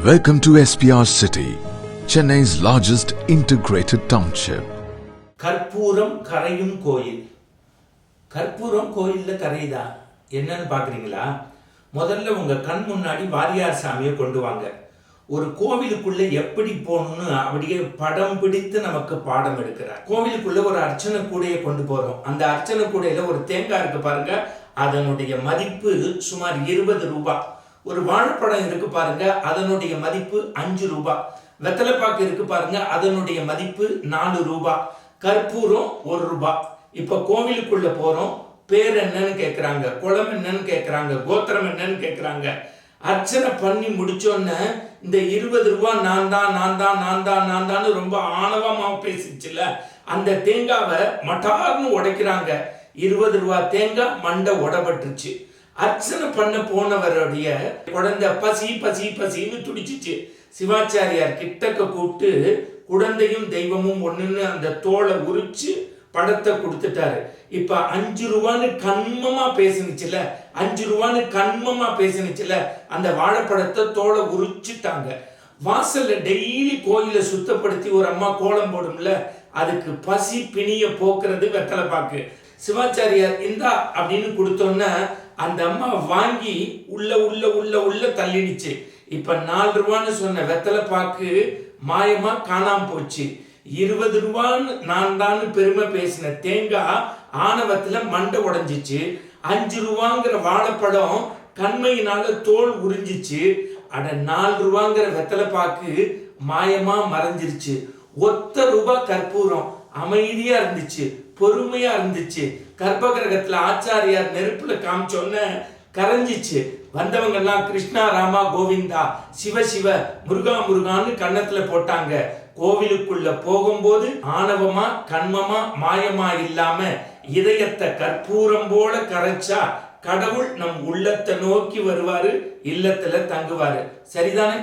Welcome to SPR City, Chennai's largest integrated township. கற்பூரம் கரையும் கோயில். கற்பூரம் கோயில்ல கரையுதா என்னன்னு பாக்குறீங்களா? முதல்ல உங்க கண் முன்னாடி வாரியார் சாமியை கொண்டு வாங்க. ஒரு கோவிலுக்குள்ள எப்படி போகணும்னு அப்படியே படம் பிடித்து நமக்கு பாடம் எடுக்கிறார். கோவிலுக்குள்ள ஒரு அர்ச்சனை கூடையை கொண்டு போறோம். அந்த அர்ச்சனை கூடையில ஒரு தேங்காய் இருக்கு பாருங்க, அதனுடைய மதிப்பு சுமார் 20 ரூபாய். ஒரு வாழைப்பழம் இருக்கு பாருங்க, அதனுடைய மதிப்பு 5 ரூபாய். வெத்தலைப்பாக்கு இருக்கு பாருங்க, அதனுடைய மதிப்பு 4 ரூபாய். கற்பூரம் 1 ரூபாய். இப்ப கோவிலுக்குள்ள போறோம், பேர் என்னன்னு கேட்கிறாங்க, குளம் என்னன்னு கேட்கிறாங்க, கோத்திரம் என்னன்னு கேட்கிறாங்க. அர்ச்சனை பண்ணி முடிச்சோன்னு இந்த 20 ரூபாய் நான் தான் ரொம்ப ஆணவமா பேசிச்சுல, அந்த தேங்காவை மட்டார்னு உடைக்கிறாங்க. 20 ரூபாய் தேங்காய் மண்டை உடப்பட்டுருச்சு. அர்ச்சனை பண்ண போனவருடைய குழந்தை பசி பசி பசின்னு துடிச்சிச்சு. சிவாச்சாரியார் கிட்டக்க கூப்பிட்டு குழந்தையும் தெய்வமும் ஒண்ணுன்னு அந்த தோலை உரிச்சு படத்தை கொடுத்துட்டாரு. இப்ப 5 ரூபான்னு கண்மமா பேசினுச்சுல, 5 ரூபான்னு கண்மமா பேசினுச்சுல, அந்த வாழைப்பழத்தை தோலை உரிச்சுட்டாங்க. வாசல்ல டெய்லி கோயிலை சுத்தப்படுத்தி ஒரு அம்மா கோலம் போடும்ல, அதுக்கு பசி பிணிய போக்குறது வெத்தலை பாக்கு. சிவாச்சாரியார் இந்தா அப்படின்னு கொடுத்தோன்னா அந்த அம்மா வாங்கி உள்ள உள்ள உள்ள உள்ள தள்ளிடுச்சு. இப்ப 4 ரூபான்னு சொன்ன வெத்தலை பாக்கு மாயமா காணாம போச்சு. 20 ரூபான்னு நான் தான் பெருமை பேசின தேங்காய் ஆணவத்துல மண்டை உடைஞ்சிச்சு. 5 ரூபாங்கிற வாழைப்பழம் கண்மையினால தோல் உறிஞ்சிச்சு. அட 4 ரூபாங்கிற வெத்தலை பாக்கு மாயமா மறைஞ்சிருச்சு. ஒத்த ரூபாய் கற்பூரம் அமைதியா இருந்துச்சு, பொறுமையா இருந்துச்சு. கர்ப்ப கிரகத்துல ஆச்சாரியார் நெருப்புல காமிச்சோன்ன கரைஞ்சிச்சு. வந்தவங்க எல்லாம் கிருஷ்ணா ராமா கோவிந்தா சிவ சிவ முருகா முருகான்னு கன்னத்துல போட்டாங்க. கோவிலுக்குள்ள போகும்போது ஆணவமா கண்மமா மாயமா இல்லாம இதயத்தை கற்பூரம் போல கரைச்சா கடவுள் நம் உள்ளத்தை நோக்கி வருவாரு, இல்லத்துல தங்குவாரு. சரிதானே?